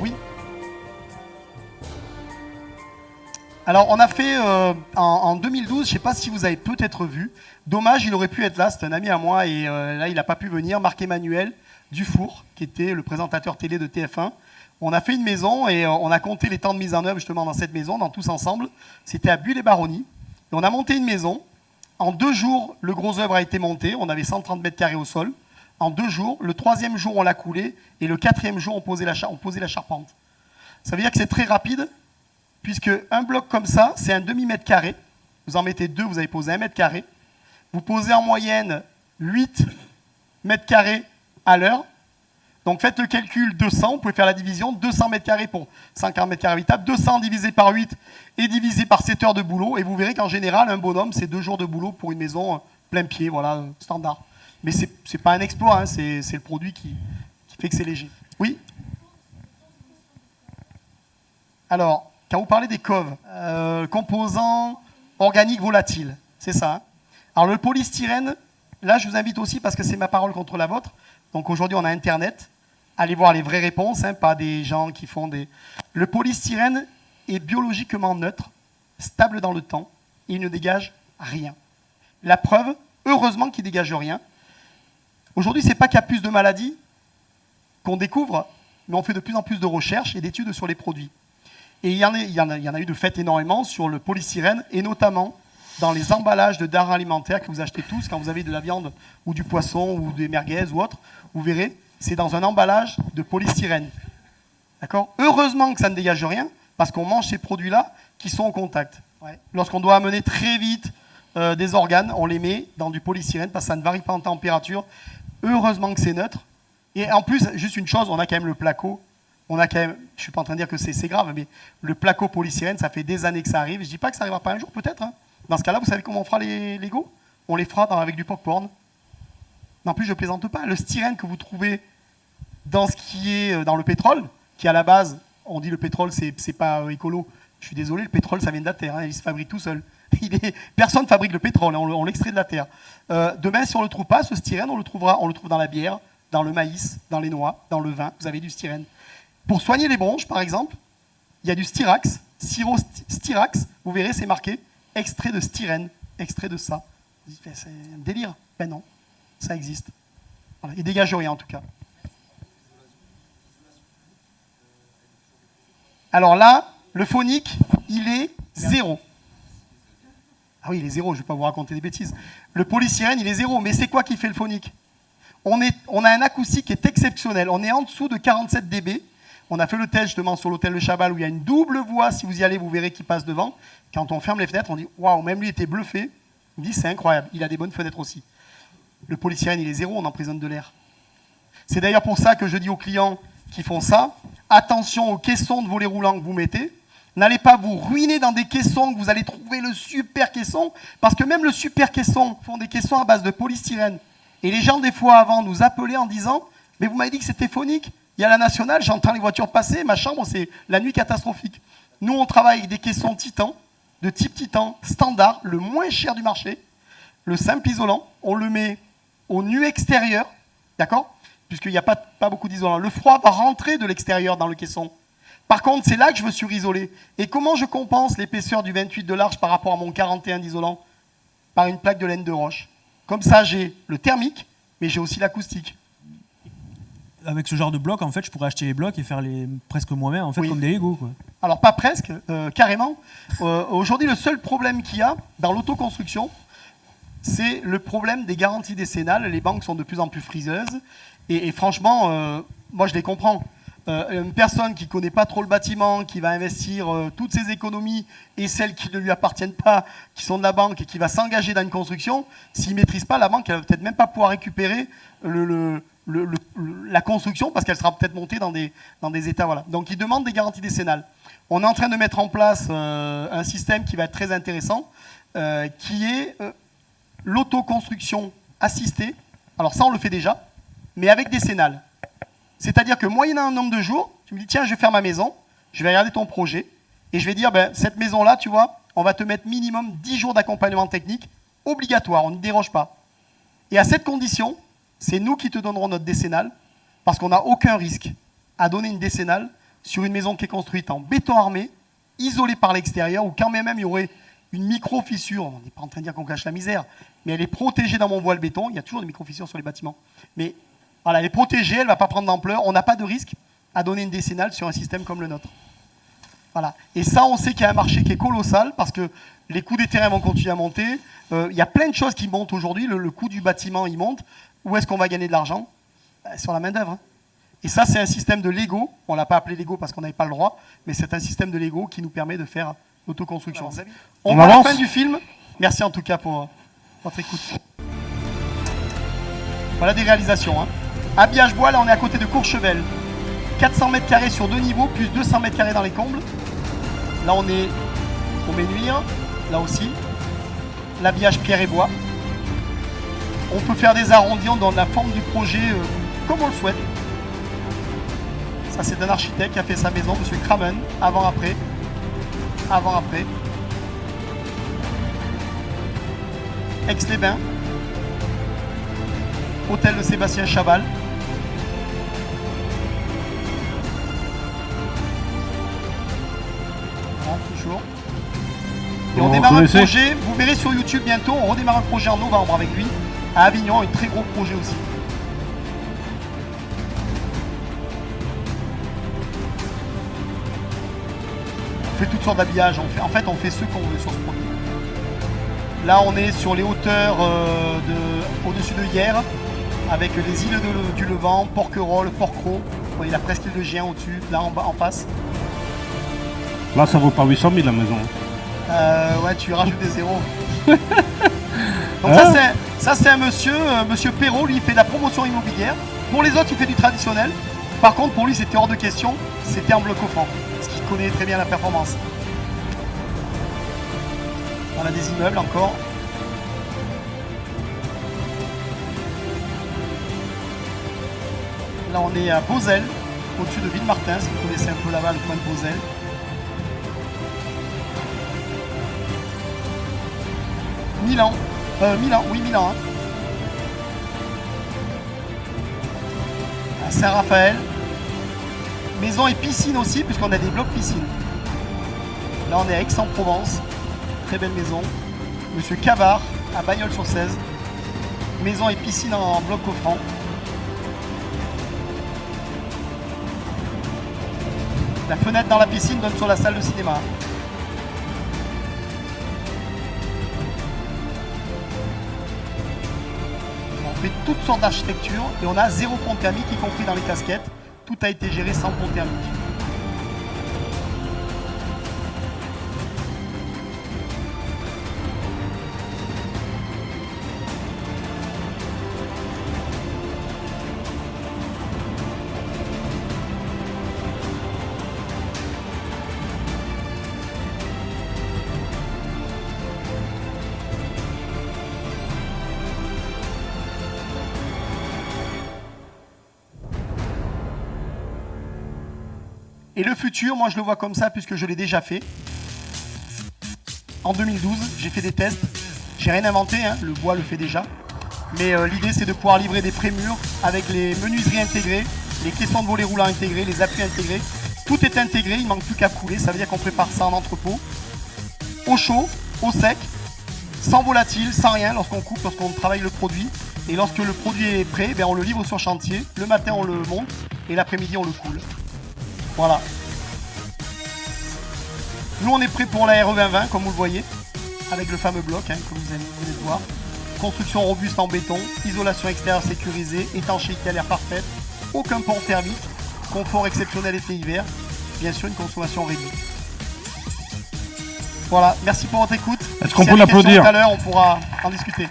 Oui. Alors, on a fait en 2012, je ne sais pas si vous avez peut-être vu. Dommage, il aurait pu être là, c'est un ami à moi, et là, il n'a pas pu venir. Marc-Emmanuel Dufour, qui était le présentateur télé de TF1. On a fait une maison et on a compté les temps de mise en œuvre justement dans cette maison, dans Tous Ensemble. C'était à Buis-les-Baronnies. Et on a monté une maison. En 2 jours, le gros œuvre a été monté. On avait 130 mètres carrés au sol. En 2 jours. Le troisième jour, on l'a coulé. Et le quatrième jour, on posait la charpente. Ça veut dire que c'est très rapide, puisque un bloc comme ça, c'est un demi-mètre carré. Vous en mettez deux, vous avez posé 1 mètre carré. Vous posez en moyenne 8 mètres carrés à l'heure. Donc faites le calcul 200, vous pouvez faire la division, 200 mètres carrés pour 50 mètres carrés habitables, 200 divisé par 8 et divisé par 7 heures de boulot, et vous verrez qu'en général, un bonhomme, c'est 2 jours de boulot pour une maison plein pied, voilà, standard. Mais c'est pas un exploit, hein, c'est le produit qui fait que c'est léger. Oui. Alors, quand vous parlez des COV, composants organiques volatiles, c'est ça. Hein. Alors le polystyrène, là je vous invite aussi parce que c'est ma parole contre la vôtre. Donc aujourd'hui on a Internet. Allez voir les vraies réponses, hein, pas des gens qui font des... Le polystyrène est biologiquement neutre, stable dans le temps, et il ne dégage rien. La preuve, heureusement qu'il ne dégage rien. Aujourd'hui, ce n'est pas qu'il y a plus de maladies qu'on découvre, mais on fait de plus en plus de recherches et d'études sur les produits. Et il y en a eu de fait énormément sur le polystyrène, et notamment dans les emballages de denrées alimentaires que vous achetez tous, quand vous avez de la viande ou du poisson ou des merguez ou autre, vous verrez, c'est dans un emballage de polystyrène. D'accord ? Heureusement que ça ne dégage rien, parce qu'on mange ces produits-là qui sont au contact. Ouais. Lorsqu'on doit amener très vite des organes, on les met dans du polystyrène, parce que ça ne varie pas en température. Heureusement que c'est neutre. Et en plus, juste une chose, on a quand même le placo. On a quand même, je ne suis pas en train de dire que c'est grave, mais le placo polystyrène, ça fait des années que ça arrive. Je ne dis pas que ça n'arrivera pas un jour, peut-être. Hein. Dans ce cas-là, vous savez comment on fera les Lego ? On les fera avec du popcorn. En plus, je ne plaisante pas. Le styrène que vous trouvez dans ce qui est dans le pétrole, qui à la base, on dit le pétrole, c'est pas écolo. Je suis désolé, le pétrole, ça vient de la terre. Hein, il se fabrique tout seul. Personne ne fabrique le pétrole, hein, on l'extrait de la terre. Demain, si on ne le trouve pas, ce styrène, on le trouve dans la bière, dans le maïs, dans les noix, dans le vin. Vous avez du styrène. Pour soigner les bronches, par exemple, il y a du styrax, sirop styrax. Vous verrez, c'est marqué extrait de styrène, extrait de ça. C'est un délire. Ben non, ça existe. Voilà. Il dégage rien en tout cas. Alors là, le phonique, il est 0. Ah oui, il est 0, je ne vais pas vous raconter des bêtises. Le polystyrène, il est 0. Mais c'est quoi qui fait le phonique ? On a un acoustique qui est exceptionnel. On est en dessous de 47 dB. On a fait le test justement sur l'hôtel de Chabal où il y a une double voix. Si vous y allez, vous verrez qu'il passe devant. Quand on ferme les fenêtres, on dit waouh, même lui était bluffé. Il me dit c'est incroyable. Il a des bonnes fenêtres aussi. Le polystyrène, il est 0, on emprisonne de l'air. C'est d'ailleurs pour ça que je dis aux clients qui font ça, attention aux caissons de volets roulants que vous mettez. N'allez pas vous ruiner dans des caissons que vous allez trouver le super caisson, parce que même le super caisson font des caissons à base de polystyrène. Et les gens, des fois, avant, nous appelaient en disant « Mais vous m'avez dit que c'était phonique. Il y a la nationale, j'entends les voitures passer, ma chambre, c'est la nuit catastrophique. » Nous, on travaille avec des caissons Titan, de type Titan, standard, le moins cher du marché, le simple isolant. On le met au nu extérieur, d'accord ? Puisqu'il n'y a pas beaucoup d'isolant. Le froid va rentrer de l'extérieur dans le caisson. Par contre, c'est là que je me suis isolé. Et comment je compense l'épaisseur du 28 de large par rapport à mon 41 d'isolant ? Par une plaque de laine de roche. Comme ça, j'ai le thermique, mais j'ai aussi l'acoustique. Avec ce genre de bloc, en fait, je pourrais acheter les blocs et faire les presque moi-même, en fait, oui. Comme des Lego, quoi. Alors, pas presque, carrément. Aujourd'hui, le seul problème qu'il y a dans l'autoconstruction, c'est le problème des garanties décennales. Les banques sont de plus en plus friseuses. Et franchement, moi, je les comprends. Une personne qui ne connaît pas trop le bâtiment, qui va investir toutes ses économies et celles qui ne lui appartiennent pas, qui sont de la banque et qui va s'engager dans une construction, s'il ne maîtrise pas, la banque, elle ne va peut-être même pas pouvoir récupérer la construction parce qu'elle sera peut-être montée dans des états. Voilà. Donc, il demande des garanties décennales. On est en train de mettre en place un système qui va être très intéressant, qui est l'autoconstruction assistée. Alors ça, on le fait déjà, mais avec décennale. C'est-à-dire que moyennant un nombre de jours, tu me dis, tiens, je vais faire ma maison, je vais regarder ton projet, et je vais dire, ben, cette maison-là, tu vois, on va te mettre minimum 10 jours d'accompagnement technique, obligatoire, on ne déroge pas. Et à cette condition, c'est nous qui te donnerons notre décennale, parce qu'on n'a aucun risque à donner une décennale sur une maison qui est construite en béton armé, isolée par l'extérieur, ou quand même il y aurait une micro-fissure, on n'est pas en train de dire qu'on cache la misère, mais elle est protégée dans mon voile béton, il y a toujours des micro-fissures sur les bâtiments, mais voilà, elle est protégée, elle ne va pas prendre d'ampleur, on n'a pas de risque à donner une décennale sur un système comme le nôtre. Voilà. Et ça, on sait qu'il y a un marché qui est colossal, parce que les coûts des terrains vont continuer à monter, il y a plein de choses qui montent aujourd'hui, le coût du bâtiment, il monte. Où est-ce qu'on va gagner de l'argent? Sur la main-d'œuvre. Hein. Et ça, c'est un système de Lego. On ne l'a pas appelé Lego parce qu'on n'avait pas le droit, mais c'est un système de Lego qui nous permet de faire l'autoconstruction. On va à la fin du film. Merci en tout cas pour votre écoute. Voilà des réalisations. Hein. Habillage bois, là on est à côté de Courchevel. 400 mètres carrés sur 2 niveaux, plus 200 mètres carrés dans les combles. Là on est au Ménuire, là aussi. L'habillage pierre et bois. On peut faire des arrondis, on donne la forme du projet comme on le souhaite. Ça c'est un architecte qui a fait sa maison, M. Kramen, avant-après. Avant-après. Aix-les-Bains. Hôtel de Sébastien Chaval. Bon, toujours. Et on démarre un projet, vous verrez sur YouTube bientôt, on redémarre un projet en novembre avec lui, à Avignon, un très gros projet aussi. On fait toutes sortes d'habillages, en fait on fait ce qu'on veut sur ce produit. Là on est sur les hauteurs au-dessus de Hyères, avec les îles du Levant, Porquerolles, Porquerolles. Vous voyez la presqu'île de Gien au-dessus, là en bas, en face. Là ça vaut pas 800 000 la maison. Ouais, tu rajoutes des zéros. Donc ça c'est un monsieur, monsieur Perrault, lui il fait de la promotion immobilière. Pour les autres il fait du traditionnel. Par contre pour lui c'était hors de question, c'était en bloc offrant. Parce qu'il connaît très bien la performance. On a des immeubles encore. Là on est à Beauzelle, au-dessus de Villemartin, si vous connaissez un peu là-bas le coin de Beauzelle. Milan, oui Milan. Hein. À Saint-Raphaël. Maison et piscine aussi, puisqu'on a des blocs piscine. Là on est à Aix-en-Provence. Très belle maison. Monsieur Cavard, à Bagnols-sur-Cèze. Maison et piscine en bloc offrant. La fenêtre dans la piscine donne sur la salle de cinéma. On fait toutes sortes d'architectures et on a zéro pont thermique, y compris dans les casquettes. Tout a été géré sans pont thermique. Et le futur, moi je le vois comme ça puisque je l'ai déjà fait. En 2012, j'ai fait des tests. J'ai rien inventé, hein, le bois le fait déjà. Mais l'idée c'est de pouvoir livrer des prémurs avec les menuiseries intégrées, les caissons de volets roulants intégrés, les appuis intégrés. Tout est intégré, il ne manque plus qu'à couler. Ça veut dire qu'on prépare ça en entrepôt. Au chaud, au sec, sans volatile, sans rien lorsqu'on coupe, lorsqu'on travaille le produit. Et lorsque le produit est prêt, ben on le livre sur chantier. Le matin on le monte et l'après-midi on le coule. Voilà. Nous on est prêt pour la RE 2020 comme vous le voyez, avec le fameux bloc, hein, comme vous venez de voir. Construction robuste en béton, isolation extérieure sécurisée, étanchéité à l'air parfaite, aucun pont thermique, confort exceptionnel été-hiver, bien sûr une consommation réduite. Voilà, merci pour votre écoute. Est-ce qu'on peut l'applaudir? Tout à l'heure, on pourra en discuter.